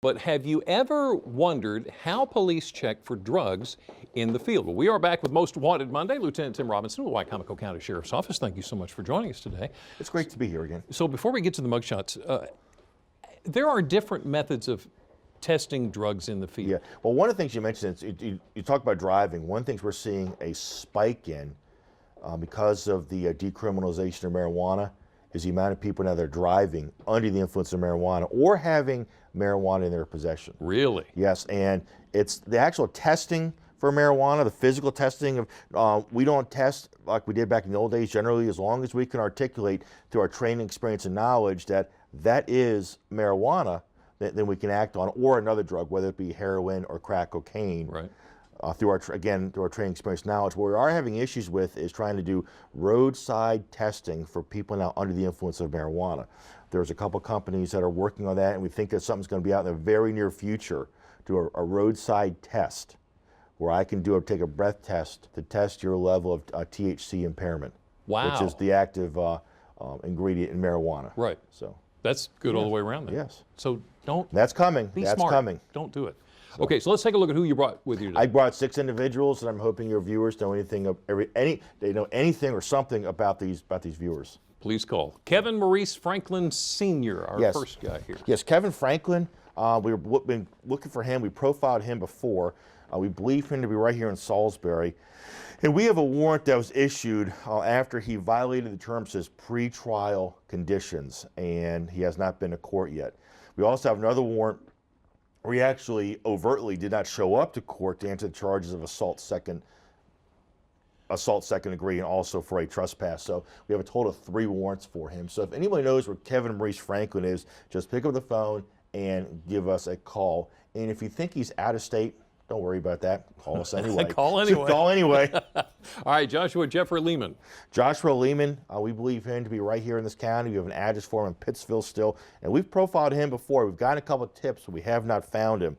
But have you ever wondered how police check for drugs in the field? Well, we are back with Most Wanted Monday. Lieutenant Tim Robinson with the Wycomico County Sheriff's Office. Thank you so much for joining us today. It's great to be here again. So before we get to the mugshots, there are different methods of testing drugs in the field. Yeah. Well, one of the things you mentioned is you talk about driving. One of the things we're seeing a spike in because of the decriminalization of marijuana is the amount of people now that are driving under the influence of marijuana or having marijuana in their possession. Really? Yes, and it's the actual testing for marijuana, the physical testing of, we don't test like we did back in the old days generally, as long as we can articulate through our training, experience, and knowledge that that is marijuana, then we can act on, or another drug, whether it be heroin or crack cocaine. Right. Through our training experience knowledge. What we are having issues with is trying to do roadside testing for people now under the influence of marijuana. There's a couple companies that are working on that, and we think that something's going to be out in the very near future, do a roadside test where I can take a breath test to test your level of THC impairment. Wow. Which is the active ingredient in marijuana. Right. So that's good all the way around then. Yes. So don't. That's coming. Be That's smart. coming. Don't do it. Okay, so let's take a look at who you brought with you today. I brought 6 individuals, and I'm hoping your viewers know anything they know anything or something about these viewers. Please call Kevin Maurice Franklin Sr., our first guy here. Yes, Kevin Franklin. We've been looking for him. We profiled him before. We believe him to be right here in Salisbury. And we have a warrant that was issued after he violated the terms of his pretrial conditions, and he has not been to court yet. We also have another warrant where he actually overtly did not show up to court to answer the charges of assault second degree and also for a trespass. So we have a total of 3 warrants for him. So if anybody knows where Kevin Maurice Franklin is, just pick up the phone and give us a call. And if you think he's out of state, don't worry about that. Call us anyway. Call anyway. Call anyway. All right, Joshua Jeffrey Lehman. Joshua Lehman, we believe him to be right here in this county. We have an address for him in Pittsville still, and we've profiled him before. We've gotten a couple of tips, but we have not found him.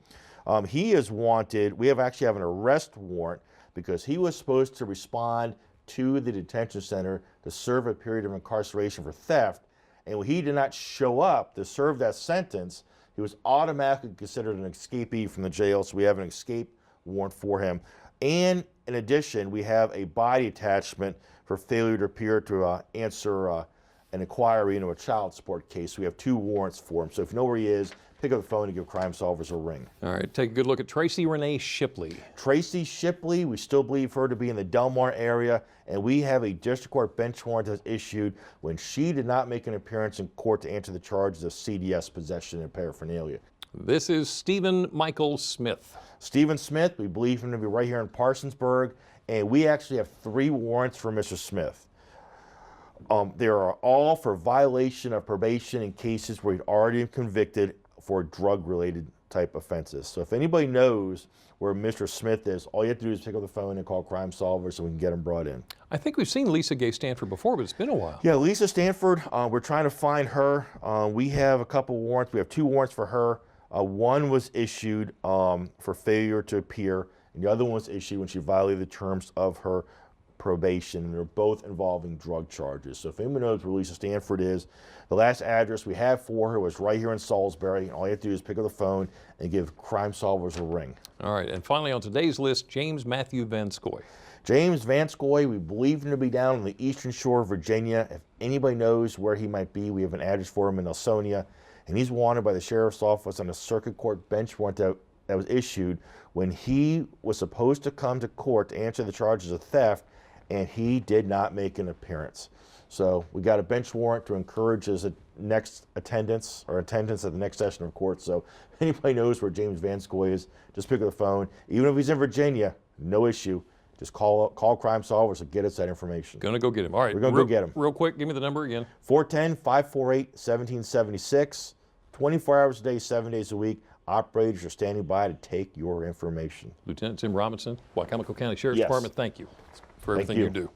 He is wanted. We actually have an arrest warrant because he was supposed to respond to the detention center to serve a period of incarceration for theft, and when he did not show up to serve that sentence, he was automatically considered an escapee from the jail, so we have an escape warrant for him. And in addition, we have a body attachment for failure to appear to answer an inquiry into a child support case. We have 2 warrants for him. So if you know where he is, pick up the phone and give Crime Solvers a ring. All right, take a good look at Tracy Renee Shipley. Tracy Shipley, we still believe her to be in the Delmar area, and we have a district court bench warrant that's issued when she did not make an appearance in court to answer the charges of CDS possession and paraphernalia. This is Stephen Michael Smith. Stephen Smith, we believe him to be right here in Parsonsburg, and we actually have 3 warrants for Mr. Smith. They are all for violation of probation in cases where he'd already been convicted for drug-related type offenses. So if anybody knows where Mr. Smith is, all you have to do is pick up the phone and call Crime Solvers so we can get him brought in. I think we've seen Lisa Gay Stanford before, but it's been a while. Yeah, Lisa Stanford, we're trying to find her. We have a couple warrants. We have 2 warrants for her. One was issued for failure to appear, and the other one was issued when she violated the terms of her probation, and they're both involving drug charges. So if anyone knows where Lisa Stanford is, the last address we have for her was right here in Salisbury, and all you have to do is pick up the phone and give Crime Solvers a ring. All right, and finally on today's list, James Matthew Van Scoy. James Van Scoy, we believe him to be down on the eastern shore of Virginia. If anybody knows where he might be, we have an address for him in Nelsonia, and he's wanted by the Sheriff's Office on a circuit court bench warrant that was issued when he was supposed to come to court to answer the charges of theft, and he did not make an appearance. So we got a bench warrant to encourage his next attendance at the next session of court. So if anybody knows where James Van Scoy is, just pick up the phone. Even if he's in Virginia, no issue. Just call Crime Solvers and get us that information. Gonna go get him. All right. We're gonna go get him. Real quick, give me the number again. 410-548-1776. 24 hours a day, 7 days a week. Operators are standing by to take your information. Lieutenant Tim Robinson, Wycomico County Sheriff's Department, thank you for everything you do.